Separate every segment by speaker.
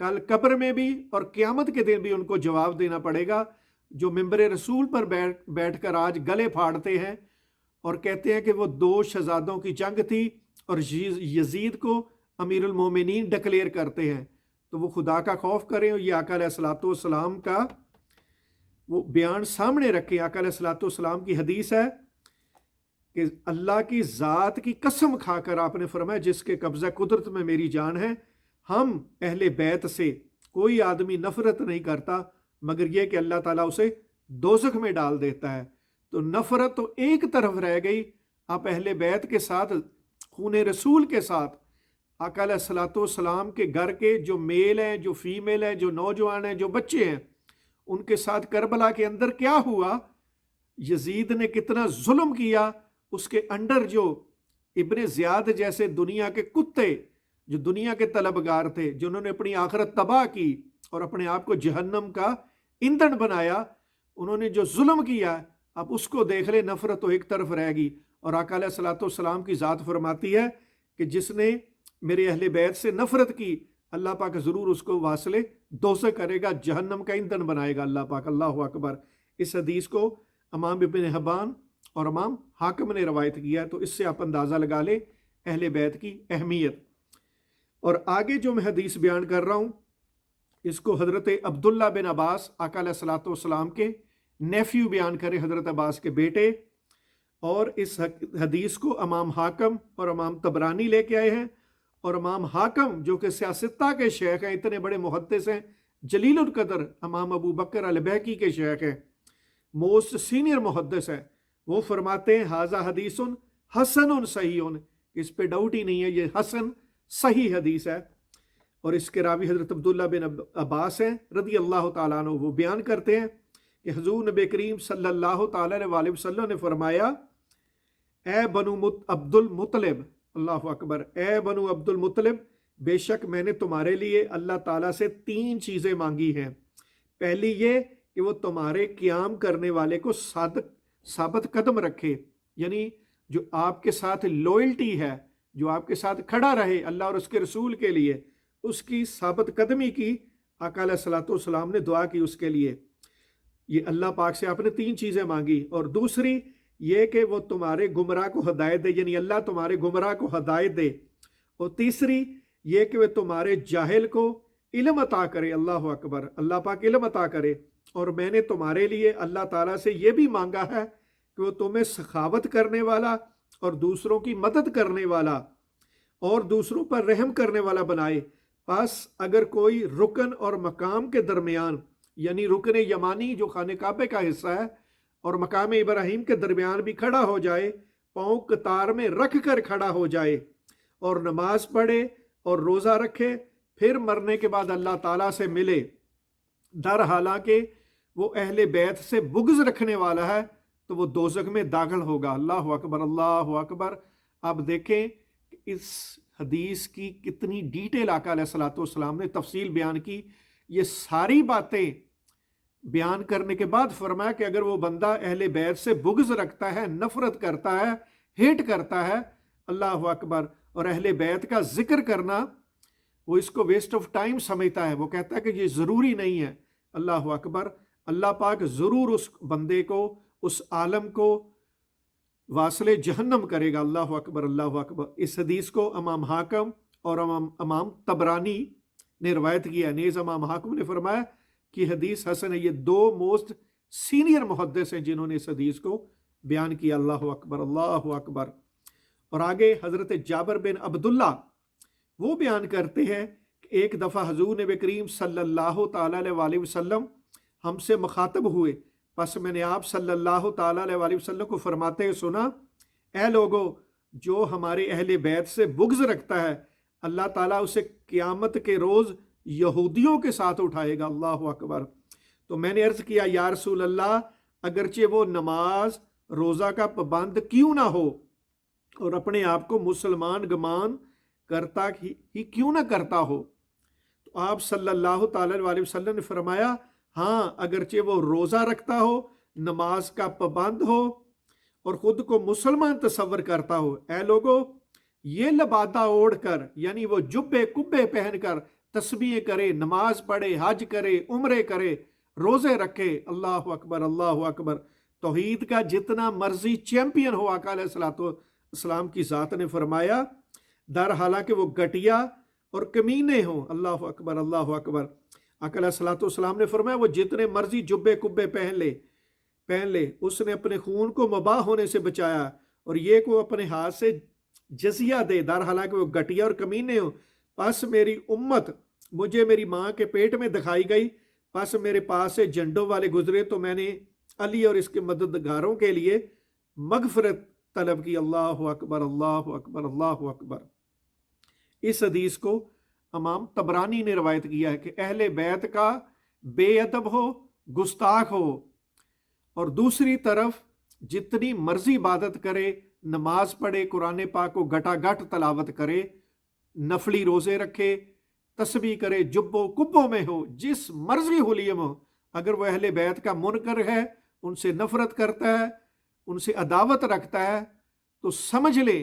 Speaker 1: کل قبر میں بھی اور قیامت کے دن بھی ان کو جواب دینا پڑے گا، جو ممبر رسول پر بیٹھ کر آج گلے پھاڑتے ہیں اور کہتے ہیں کہ وہ 2 شہزادوں کی جنگ تھی اور یزید کو امیر المومنین ڈکلیئر کرتے ہیں، تو وہ خدا کا خوف کریں اور یہ آقا علیہ الصلوۃ والسلام کا وہ بیان سامنے رکھیں۔ آقا علیہ الصلوۃ والسلام کی حدیث ہے کہ اللہ کی ذات کی قسم کھا کر آپ نے فرمایا جس کے قبضہ قدرت میں میری جان ہے، ہم اہل بیت سے کوئی آدمی نفرت نہیں کرتا مگر یہ کہ اللہ تعالیٰ اسے دوزخ میں ڈال دیتا ہے۔ تو نفرت تو ایک طرف رہ گئی، آپ اہل بیت کے ساتھ، خون رسول کے ساتھ، آقا علیہ الصلوۃ والسلام کے گھر کے جو میل ہیں، جو فیمیل ہیں، جو نوجوان ہیں، جو بچے ہیں، ان کے ساتھ کربلا کے اندر کیا ہوا، یزید نے کتنا ظلم کیا، اس کے انڈر جو ابن زیاد جیسے دنیا کے کتے، جو دنیا کے طلبگار تھے، جنہوں نے اپنی آخرت تباہ کی اور اپنے آپ کو جہنم کا ایندھن بنایا، انہوں نے جو ظلم کیا، اب اس کو دیکھ لے، نفرت تو ایک طرف رہ گی۔ اور آقا علیہ الصلوۃ والسلام کی ذات فرماتی ہے کہ جس نے میرے اہل بیت سے نفرت کی، اللہ پاک ضرور اس کو واصل دوزخ کرے گا، جہنم کا ایندھن بنائے گا اللہ پاک۔ اللہ اکبر۔ اس حدیث کو امام ابن حبان اور امام حاکم نے روایت کیا ہے، تو اس سے آپ اندازہ لگا لیں اہل بیت کی اہمیت۔ اور آگے جو میں حدیث بیان کر رہا ہوں، اس کو حضرت عبداللہ بن عباس، آقا علیہ الصلوۃ والسلام کے نیفیو بیان کرے، حضرت عباس کے بیٹے، اور اس حدیث کو امام حاکم اور امام طبرانی لے کے آئے ہیں۔ اور امام حاکم جو کہ سیاستہ کے شیخ ہیں، اتنے بڑے محدث ہیں، جلیل القدر امام ابو بکر البیہقی کے شیخ ہیں، موسٹ سینئر محدث ہے، وہ فرماتے ہیں ھذا حدیث حسن صحیح، اس پہ ڈاؤٹ ہی نہیں ہے، یہ حسن صحیح حدیث ہے۔ اور اس کے راوی حضرت عبداللہ بن عباس ہیں رضی اللہ تعالیٰ عنہ، وہ بیان کرتے ہیں کہ حضور نبی کریم صلی اللہ تعالیٰ علیہ وسلم نے فرمایا، اے بنو عبد المطلب، اللہ اکبر، اے بنو عبد المطلب، بے شک میں نے تمہارے لیے اللہ تعالیٰ سے 3 چیزیں مانگی ہیں۔ پہلی یہ کہ وہ تمہارے قیام کرنے والے کو ثابت قدم رکھے، یعنی جو آپ کے ساتھ لوئلٹی ہے، جو آپ کے ساتھ کھڑا رہے اللہ اور اس کے رسول کے لیے، اس کی ثابت قدمی کی آقا علیہ الصلوۃ والسلام نے دعا کی اس کے لیے۔ یہ اللہ پاک سے آپ نے 3 چیزیں مانگی۔ اور دوسری یہ کہ وہ تمہارے گمراہ کو ہدایت دے، یعنی اللہ تمہارے گمراہ کو ہدایت دے۔ اور تیسری یہ کہ وہ تمہارے جاہل کو علم عطا کرے، اللہ اکبر، اللہ پاک علم عطا کرے۔ اور میں نے تمہارے لیے اللہ تعالیٰ سے یہ بھی مانگا ہے کہ وہ تمہیں سخاوت کرنے والا اور دوسروں کی مدد کرنے والا اور دوسروں پر رحم کرنے والا بنائے۔ پس اگر کوئی رکن اور مقام کے درمیان، یعنی رکن یمانی جو خانہ کعبہ کا حصہ ہے اور مقام ابراہیم کے درمیان بھی کھڑا ہو جائے، پاؤں قطار میں رکھ کر کھڑا ہو جائے اور نماز پڑھے اور روزہ رکھے، پھر مرنے کے بعد اللہ تعالیٰ سے ملے، در حالانکہ وہ اہل بیت سے بغض رکھنے والا ہے، تو وہ دوزخ میں داخل ہوگا۔ اللہ اکبر، اللہ اکبر۔ آپ دیکھیں کہ اس حدیث کی کتنی ڈیٹیل آقا علیہ الصلوۃ والسلام نے تفصیل بیان کی۔ یہ ساری باتیں بیان کرنے کے بعد فرمایا کہ اگر وہ بندہ اہل بیت سے بغض رکھتا ہے، نفرت کرتا ہے، ہیٹ کرتا ہے، اللہ اکبر، اور اہل بیت کا ذکر کرنا وہ اس کو ویسٹ آف ٹائم سمجھتا ہے، وہ کہتا ہے کہ یہ ضروری نہیں ہے، اللہ اکبر، اللہ پاک ضرور اس بندے کو، اس عالم کو واصل جہنم کرے گا۔ اللہ اکبر، اللہ اکبر۔ اس حدیث کو امام حاکم اور امام طبرانی نے روایت کیا، نیز امام حاکم نے فرمایا کہ حدیث حسن ہے۔ یہ 2 موسٹ سینئر محدث ہیں جنہوں نے اس حدیث کو بیان کیا۔ اللہ اکبر، اللہ اکبر۔ اور آگے حضرت جابر بن عبداللہ وہ بیان کرتے ہیں کہ ایک دفعہ حضور نبی کریم صلی اللہ تعالیٰ علیہ وسلم ہم سے مخاطب ہوئے، پس میں نے آپ صلی اللہ تعالیٰ علیہ وسلم کو فرماتے ہوئے سنا، اے لوگو، جو ہمارے اہل بیت سے بغض رکھتا ہے، اللہ تعالیٰ اسے قیامت کے روز یہودیوں کے ساتھ اٹھائے گا۔ اللہ اکبر۔ تو میں نے عرض کیا، یا رسول اللہ، اگرچہ وہ نماز روزہ کا پابند کیوں نہ ہو اور اپنے آپ کو مسلمان گمان کرتا ہی کیوں نہ کرتا ہو، تو آپ صلی اللہ تعالیٰ علیہ وسلم نے فرمایا، ہاں، اگرچہ وہ روزہ رکھتا ہو، نماز کا پابند ہو اور خود کو مسلمان تصور کرتا ہو، اے لوگو، یہ لبادہ اوڑھ کر، یعنی وہ جبے کبے پہن کر تسبیح کرے، نماز پڑھے، حج کرے، عمرے کرے، روزے رکھے، اللہ اکبر اللہ اکبر، توحید کا جتنا مرضی چیمپئن ہو، آقا علیہ الصلوۃ والسلام کی ذات نے فرمایا در حالانکہ وہ گٹیا اور کمینے ہوں، اللہ اکبر اللہ اکبر، آقا علیہ الصلوۃ والسلام نے فرمایا وہ جتنے مرضی جبے کبے پہن لے، اس نے اپنے خون کو مباح ہونے سے بچایا، اور یہ کو اپنے ہاتھ سے جزیہ دے در حالانکہ وہ گٹیا اور کمینے ہوں، پس میری امت مجھے میری ماں کے پیٹ میں دکھائی گئی، پس میرے پاس سے جھنڈوں والے گزرے تو میں نے علی اور اس کے مددگاروں کے لیے مغفرت طلب کی، اللہ اکبر اللہ اکبر اللہ اکبر۔ اس حدیث کو امام طبرانی نے روایت کیا ہے کہ اہل بیت کا بے ادب ہو، گستاخ ہو، اور دوسری طرف جتنی مرضی عبادت کرے، نماز پڑھے، قرآن پاک کو گٹا گٹ تلاوت کرے، نفلی روزے رکھے، تسبیح کرے، جبوں کبوں میں ہو، جس مرضی حلیم ہو، اگر وہ اہل بیت کا منکر ہے، ان سے نفرت کرتا ہے، ان سے عداوت رکھتا ہے، تو سمجھ لے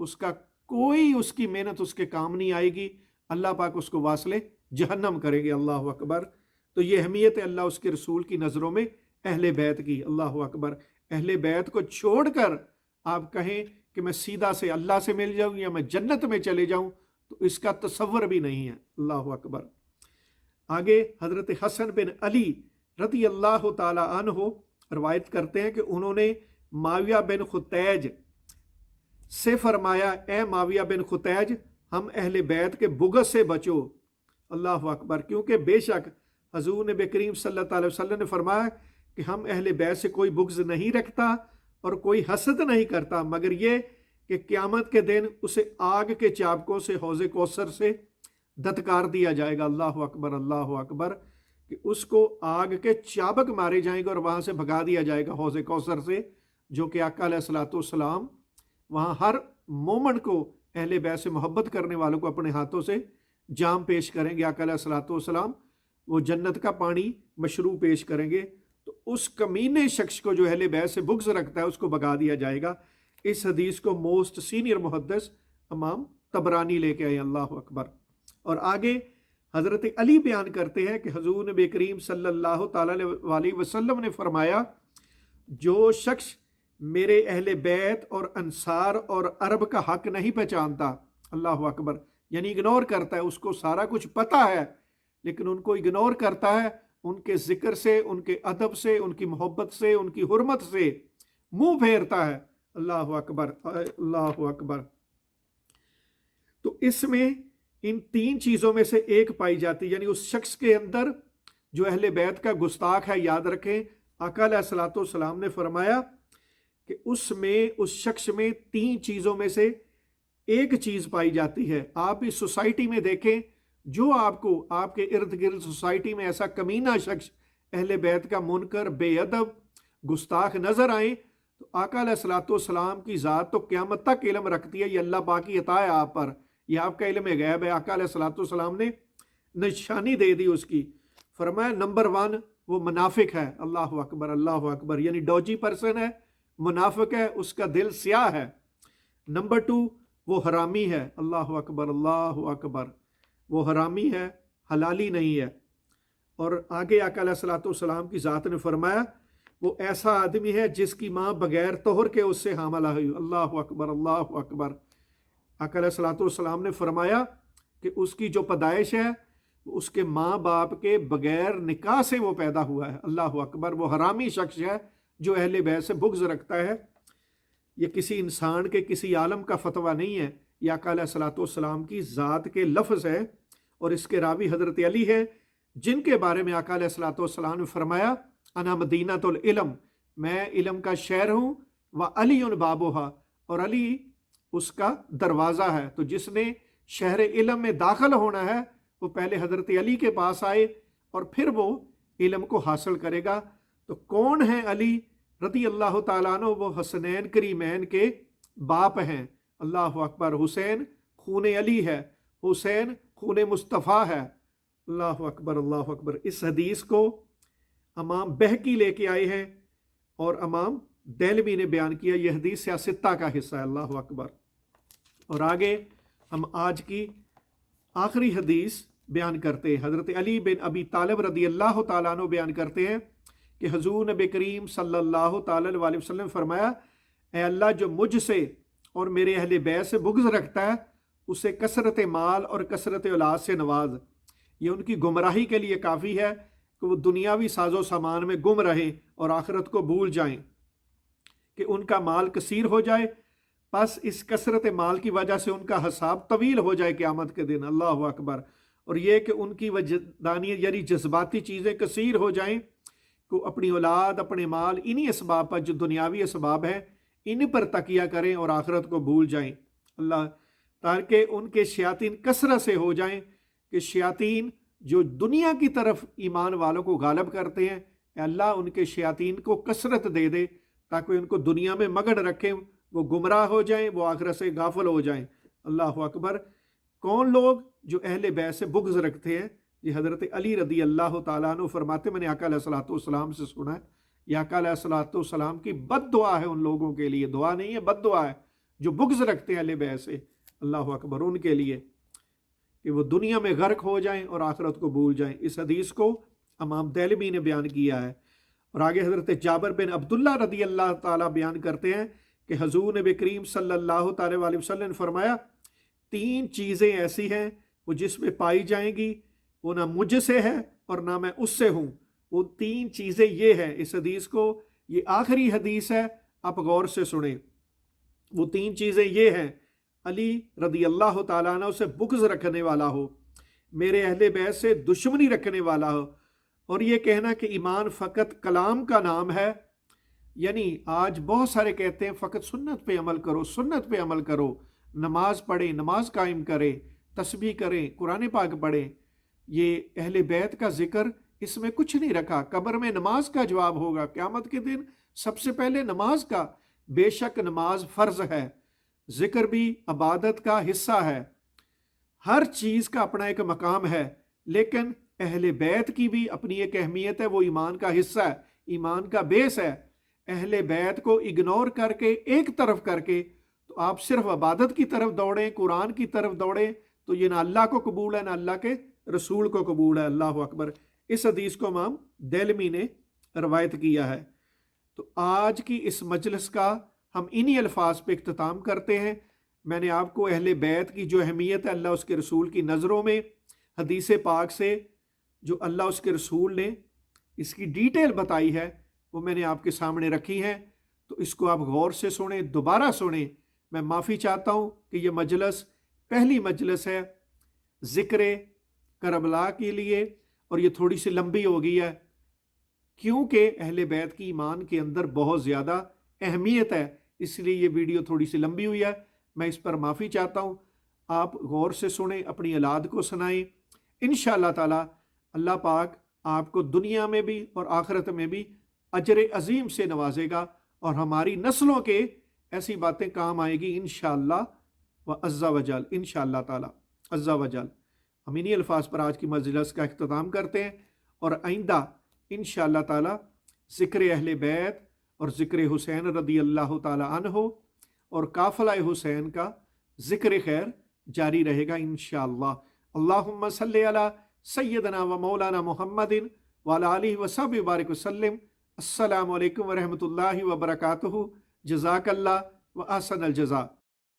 Speaker 1: اس کا کوئی اس کی محنت اس کے کام نہیں آئے گی، اللہ پاک اس کو واصل جہنم کرے گے، اللہ اکبر۔ تو یہ اہمیت ہے اللہ اس کے رسول کی نظروں میں اہل بیت کی، اللہ اکبر۔ اہل بیت کو چھوڑ کر آپ کہیں کہ میں سیدھا سے اللہ سے مل جاؤں یا میں جنت میں چلے جاؤں، تو اس کا تصور بھی نہیں ہے، اللہ اکبر۔ آگے حضرت حسن بن علی رضی اللہ تعالی عنہ روایت کرتے ہیں کہ انہوں نے معاویہ بن خطیج سے فرمایا، اے معاویہ بن خطیج، ہم اہل بیت کے بغض سے بچو، اللہ اکبر، کیونکہ بے شک حضور نبی کریم صلی اللہ علیہ وسلم نے فرمایا کہ ہم اہل بیت سے کوئی بغض نہیں رکھتا اور کوئی حسد نہیں کرتا، مگر یہ کہ قیامت کے دن اسے آگ کے چابکوں سے حوض کوثر سے دھتکار دیا جائے گا، اللہ اکبر اللہ اکبر، کہ اس کو آگ کے چابک مارے جائیں گے اور وہاں سے بھگا دیا جائے گا حوض کوثر سے، جو کہ آقا علیہ الصلوۃ والسلام وہاں ہر مومن کو، اہل بیت سے محبت کرنے والوں کو اپنے ہاتھوں سے جام پیش کریں گے، آقا علیہ الصلوۃ والسلام وہ جنت کا پانی مشروب پیش کریں گے، تو اس کمینے شخص کو جو اہل بیت سے بغض رکھتا ہے اس کو بھگا دیا جائے گا۔ اس حدیث کو موسٹ سینئر محدث امام طبرانی لے کے آئے، اللہ اکبر۔ اور آگے حضرت علی بیان کرتے ہیں کہ حضور نبی کریم صلی اللہ تعالی علیہ وسلم نے فرمایا، جو شخص میرے اہل بیت اور انصار اور عرب کا حق نہیں پہچانتا، اللہ اکبر، یعنی اگنور کرتا ہے، اس کو سارا کچھ پتہ ہے لیکن ان کو اگنور کرتا ہے، ان کے ذکر سے، ان کے ادب سے، ان کی محبت سے، ان کی حرمت سے منہ پھیرتا ہے، اللہ اکبر اللہ اکبر۔ تو اس میں ان تین چیزوں میں سے ایک پائی جاتی، یعنی اس شخص کے اندر جو اہل بیت کا گستاخ ہے، یاد رکھیں آقا علیہ الصلوۃ والسلام نے فرمایا کہ اس شخص میں تین چیزوں میں سے ایک چیز پائی جاتی ہے۔ آپ اس سوسائٹی میں دیکھیں، جو آپ کو آپ کے ارد گرد سوسائٹی میں ایسا کمینہ شخص، اہل بیت کا منکر، بے ادب، گستاخ نظر آئیں، تو آقا علیہ الصلوۃ والسلام کی ذات تو قیامت تک علم رکھتی ہے، یہ اللہ پاک کی عطا ہے آپ پر، یہ آپ کا علم غیب ہے۔ آقا علیہ الصلوۃ والسلام نے نشانی دے دی اس کی، فرمایا نمبر 1 وہ منافق ہے، اللہ اکبر اللہ اکبر، یعنی ڈوجی پرسن ہے، منافق ہے، اس کا دل سیاہ ہے۔ نمبر 2 وہ حرامی ہے، اللہ اکبر اللہ اکبر، وہ حرامی ہے، حلالی نہیں ہے۔ اور آگے آقا علیہ الصلوۃ والسلام کی ذات نے فرمایا وہ ایسا آدمی ہے جس کی ماں بغیر طہر کے اس سے حاملہ ہوئی، اللہ اکبر اللہ اکبر۔ آقا علیہ الصلوۃ والسلام نے فرمایا کہ اس کی جو پیدائش ہے اس کے ماں باپ کے بغیر نکاح سے وہ پیدا ہوا ہے، اللہ اکبر، وہ حرامی شخص ہے جو اہل بیت سے بغض رکھتا ہے۔ یہ کسی انسان کے، کسی عالم کا فتویٰ نہیں ہے، یہ آقا علیہ الصلوۃ والسلام کی ذات کے لفظ ہے، اور اس کے راوی حضرت علی ہے، جن کے بارے میں آقا علیہ الصلوۃ والسلام نے فرمایا انا مدینۃ العلم، میں علم کا شہر ہوں، وعلی بابھا، اور علی اس کا دروازہ ہے۔ تو جس نے شہر علم میں داخل ہونا ہے وہ پہلے حضرت علی کے پاس آئے اور پھر وہ علم کو حاصل کرے گا۔ تو کون ہیں علی رضی اللہ تعالیٰ عنہ؟ وہ حسنین کریمین کے باپ ہیں، اللہ اکبر۔ حسین خون علی ہے، حسین خون مصطفیٰ ہے، اللہ اکبر اللہ اکبر۔ اس حدیث کو امام بہقی لے کے آئے ہیں اور امام دہلوی نے بیان کیا، یہ حدیث سیاستہ کا حصہ ہے، اللہ اکبر۔ اور آگے ہم آج کی آخری حدیث بیان کرتے ہیں، حضرت علی بن ابی طالب رضی اللہ تعالیٰ عنہ بیان کرتے ہیں کہ حضور نبی کریم صلی اللہ تعالیٰ علیہ وسلم فرمایا، اے اللہ جو مجھ سے اور میرے اہل بیت سے بغض رکھتا ہے اسے کثرت مال اور کثرت اولاد سے نواز۔ یہ ان کی گمراہی کے لیے کافی ہے کہ وہ دنیاوی ساز و سامان میں گم رہیں اور آخرت کو بھول جائیں، کہ ان کا مال کثیر ہو جائے، بس اس کثرت مال کی وجہ سے ان کا حساب طویل ہو جائے قیامت کے دن۔ اللہ اکبر۔ اور یہ کہ ان کی وجدانیت یعنی جذباتی چیزیں کثیر ہو جائیں، کہ اپنی اولاد اپنے مال انہی اسباب پر جو دنیاوی اسباب ہیں ان پر تکیہ کریں اور آخرت کو بھول جائیں۔ اللہ تاکہ ان کے شیاطین کثرت سے ہو جائیں، کہ شیاطین جو دنیا کی طرف ایمان والوں کو غالب کرتے ہیں، اے اللہ ان کے شیاطین کو کثرت دے دے تاکہ ان کو دنیا میں مگن رکھیں، وہ گمراہ ہو جائیں، وہ آخرت سے غافل ہو جائیں۔ اللہ اکبر۔ کون لوگ جو اہل بیت سے بغض رکھتے ہیں؟ یہ حضرت علی رضی اللہ تعالیٰ عنہ فرماتے، میں نے آقا علیہ الصلوۃ والسلام سے سنا ہے، یہ آقا علیہ الصلوۃ والسلام کی بد دعا ہے ان لوگوں کے لیے، دعا نہیں ہے بد دعا ہے، جو بغض رکھتے ہیں اہل بیت سے۔ اللہ اکبر۔ ان کے لیے کہ وہ دنیا میں غرق ہو جائیں اور آخرت کو بھول جائیں۔ اس حدیث کو امام دہلوی نے بیان کیا ہے۔ اور آگے حضرت جابر بن عبداللہ رضی اللہ تعالیٰ بیان کرتے ہیں کہ حضور نبی کریم صلی اللہ تعالیٰ علیہ وسلم نے فرمایا، 3 چیزیں ایسی ہیں وہ جس میں پائی جائیں گی، وہ نہ مجھ سے ہے اور نہ میں اس سے ہوں۔ وہ 3 چیزیں یہ ہیں، اس حدیث کو یہ آخری حدیث ہے، آپ غور سے سنیں۔ وہ 3 چیزیں یہ ہیں، علی رضی اللہ تعالیٰ عنہ سے بغض رکھنے والا ہو، میرے اہل بیت سے دشمنی رکھنے والا ہو، اور یہ کہنا کہ ایمان فقط کلام کا نام ہے۔ یعنی آج بہت سارے کہتے ہیں فقط سنت پہ عمل کرو، سنت پہ عمل کرو، نماز پڑھیں، نماز قائم کریں، تسبیح کریں، قرآن پاک پڑھیں۔ یہ اہل بیت کا ذکر اس میں کچھ نہیں رکھا۔ قبر میں نماز کا جواب ہوگا، قیامت کے دن سب سے پہلے نماز کا۔ بے شک نماز فرض ہے، ذکر بھی عبادت کا حصہ ہے، ہر چیز کا اپنا ایک مقام ہے، لیکن اہل بیت کی بھی اپنی ایک اہمیت ہے، وہ ایمان کا حصہ ہے، ایمان کا بیس ہے۔ اہل بیت کو اگنور کر کے، ایک طرف کر کے تو آپ صرف عبادت کی طرف دوڑیں، قرآن کی طرف دوڑیں، تو یہ نہ اللہ کو قبول ہے نہ اللہ کے رسول کو قبول ہے۔ اللہ اکبر۔ اس حدیث کو امام دہلوی نے روایت کیا ہے۔ تو آج کی اس مجلس کا ہم انہی الفاظ پہ اختتام کرتے ہیں۔ میں نے آپ کو اہل بیت کی جو اہمیت ہے اللہ اس کے رسول کی نظروں میں حدیث پاک سے جو اللہ اس کے رسول نے اس کی ڈیٹیل بتائی ہے وہ میں نے آپ کے سامنے رکھی ہے، تو اس کو آپ غور سے سنیں، دوبارہ سنیں۔ میں معافی چاہتا ہوں کہ یہ مجلس پہلی مجلس ہے ذکر کربلا کے لیے، اور یہ تھوڑی سی لمبی ہو گئی ہے کیونکہ اہل بیت کی ایمان کے اندر بہت زیادہ اہمیت ہے، اس لیے یہ ویڈیو تھوڑی سی لمبی ہوئی ہے۔ میں اس پر معافی چاہتا ہوں۔ آپ غور سے سنیں، اپنی اولاد کو سنائیں، انشاءاللہ تعالی اللہ پاک آپ کو دنیا میں بھی اور آخرت میں بھی اجر عظیم سے نوازے گا، اور ہماری نسلوں کے ایسی باتیں کام آئے گی انشاءاللہ وعز وجل، انشاءاللہ تعالی عز وجل۔ ہم انہی الفاظ پر آج کی مجلس کا اختتام کرتے ہیں، اور آئندہ انشاءاللہ تعالی ذکر اہل بیت اور ذکر حسین رضی اللہ تعالی عنہ اور قافلہ حسین کا ذکر خیر جاری رہے گا انشاءاللہ۔ اللہم صلی علی سیدنا و مولانا محمد وعلی آلہ وصحبہ وبارک وسلم۔ السلام علیکم ورحمۃ اللہ وبرکاتہ۔ جزاک اللہ و احسن الجزاء۔